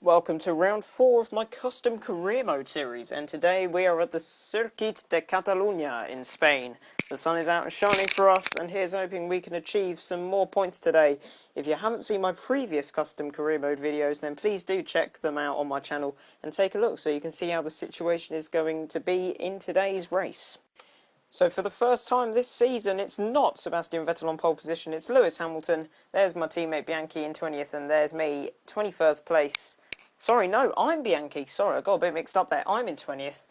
welcome to round 4 of my custom career mode series, and today we are at the Circuit de Catalunya in Spain. The sun is out and shining for us, and here's hoping we can achieve some more points today. If you haven't seen my previous custom career mode videos, then please do check them out on my channel and take a look so you can see how the situation is going to be in today's race. So for the first time this season, it's not Sebastian Vettel on pole position, it's Lewis Hamilton. There's my teammate Bianchi in 20th, and there's me, 21st place. Sorry, no, I'm Bianchi. Sorry, I got a bit mixed up there. I'm in 20th.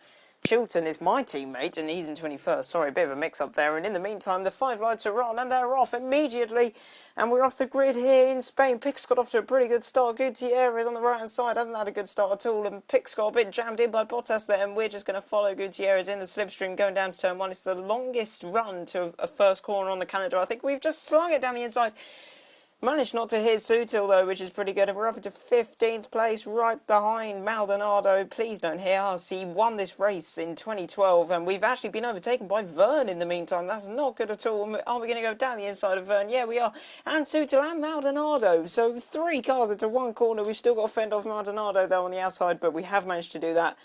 Chilton is my teammate, and he's in 21st. Sorry, a bit of a mix-up there. And in the meantime, the 5 lights are on, and they're off immediately. And we're off the grid here in Spain. Pick's got off to a pretty good start. Gutierrez on the right-hand side hasn't had a good start at all. And Pick's got a bit jammed in by Bottas there. And we're just going to follow Gutierrez in the slipstream going down to turn 1. It's the longest run to a first corner on the calendar. I think we've just slung it down the inside. Managed not to hit Sutil though, which is pretty good, and we're up into 15th place, right behind Maldonado. Please don't hit us. He won this race in 2012, and we've actually been overtaken by Vern in the meantime. That's not good at all. Are we going to go down the inside of Vern? Yeah, we are. And Sutil and Maldonado. So 3 cars into 1 corner. We've still got to fend off Maldonado though on the outside, but we have managed to do that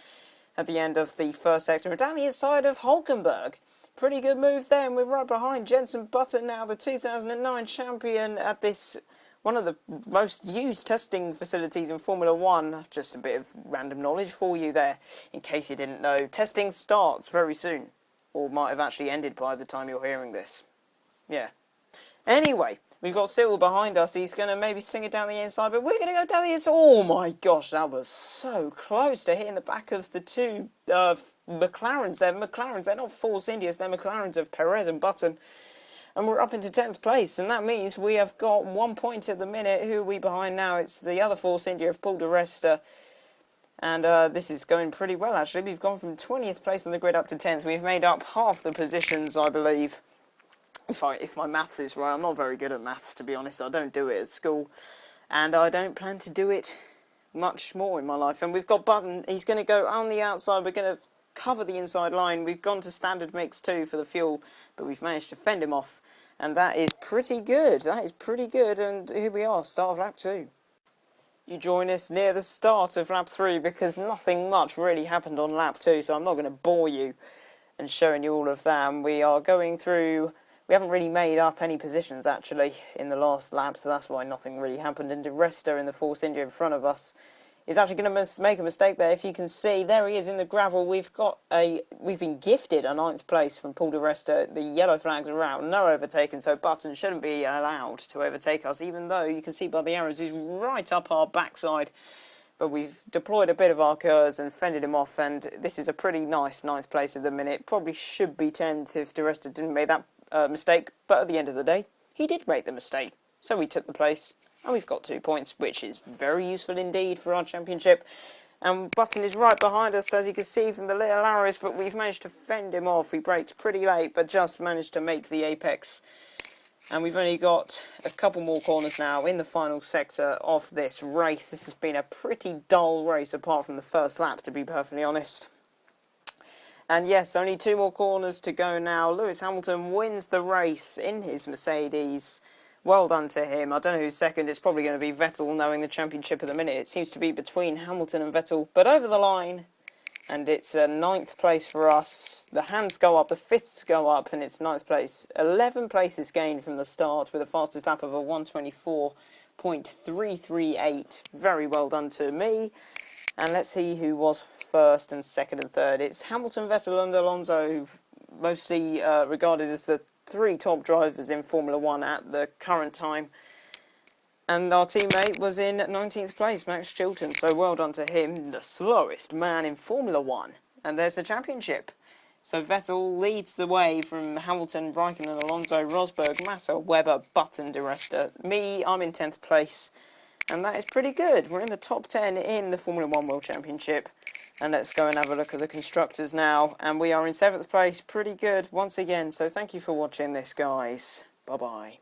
at the end of the first sector. And down the inside of Hulkenberg. Pretty good move there, and we're right behind Jenson Button now, the 2009 champion at this, one of the most used testing facilities in Formula 1. Just a bit of random knowledge for you there, in case you didn't know. Testing starts very soon, or might have actually ended by the time you're hearing this. Yeah. Anyway, we've got Cyril behind us. He's going to maybe sing it down the inside, but we're going to go down the inside. Oh my gosh, that was so close to hitting the back of the 2 McLarens. They're not Force Indias, they're McLarens of Perez and Button. And we're up into 10th place, and that means we have got 1 point at the minute. Who are we behind now? It's the other Force India of Paul di Resta. And this is going pretty well, actually. We've gone from 20th place on the grid up to 10th. We've made up half the positions, I believe. If my maths is right. I'm not very good at maths, to be honest. I don't do it at school, and I don't plan to do it much more in my life. And we've got Button. He's going to go on the outside. We're going to cover the inside line. We've gone to standard mix 2 for the fuel, but we've managed to fend him off, and that is pretty good. That is pretty good. And here we are, start of lap 2. You join us near the start of lap 3 because nothing much really happened on lap 2, so I'm not going to bore you and showing you all of that. And we are going through. We haven't really made up any positions, actually, in the last lap, so that's why nothing really happened. And di Resta in the Force India in front of us is actually going to make a mistake there. If you can see, there he is in the gravel. We've been gifted a 9th place from Paul di Resta. The yellow flags are out, no overtaking, so Button shouldn't be allowed to overtake us, even though you can see by the arrows he's right up our backside. But we've deployed a bit of our curs and fended him off, and this is a pretty nice 9th place at the minute. Probably should be 10th if di Resta didn't make that mistake, but at the end of the day, he did make the mistake. So we took the place, and we've got 2 points, which is very useful indeed for our championship. And Button is right behind us, as you can see from the little arrows, but we've managed to fend him off. We braked pretty late, but just managed to make the apex. And we've only got a couple more corners now in the final sector of this race. This has been a pretty dull race, apart from the first lap, to be perfectly honest. And yes, only 2 more corners to go now. Lewis Hamilton wins the race in his Mercedes. Well done to him. I don't know who's second. It's probably going to be Vettel, knowing the championship at the minute. It seems to be between Hamilton and Vettel, but over the line. And it's a 9th place for us. The hands go up, the fists go up, and it's 9th place. 11 places gained from the start with a fastest lap of a 1:24.338. Very well done to me. And let's see who was first and second and third. It's Hamilton, Vettel and Alonso, mostly regarded as the 3 top drivers in Formula 1 at the current time. And our teammate was in 19th place, Max Chilton, so well done to him, the slowest man in Formula 1. And there's the championship. So Vettel leads the way from Hamilton, Raikkonen, Alonso, Rosberg, Massa, Webber, Button, di Resta. Me, I'm in 10th place. And that is pretty good. We're in the top 10 in the Formula 1 World Championship. And let's go and have a look at the constructors now. And we are in 7th place. Pretty good once again. So thank you for watching this, guys. Bye-bye.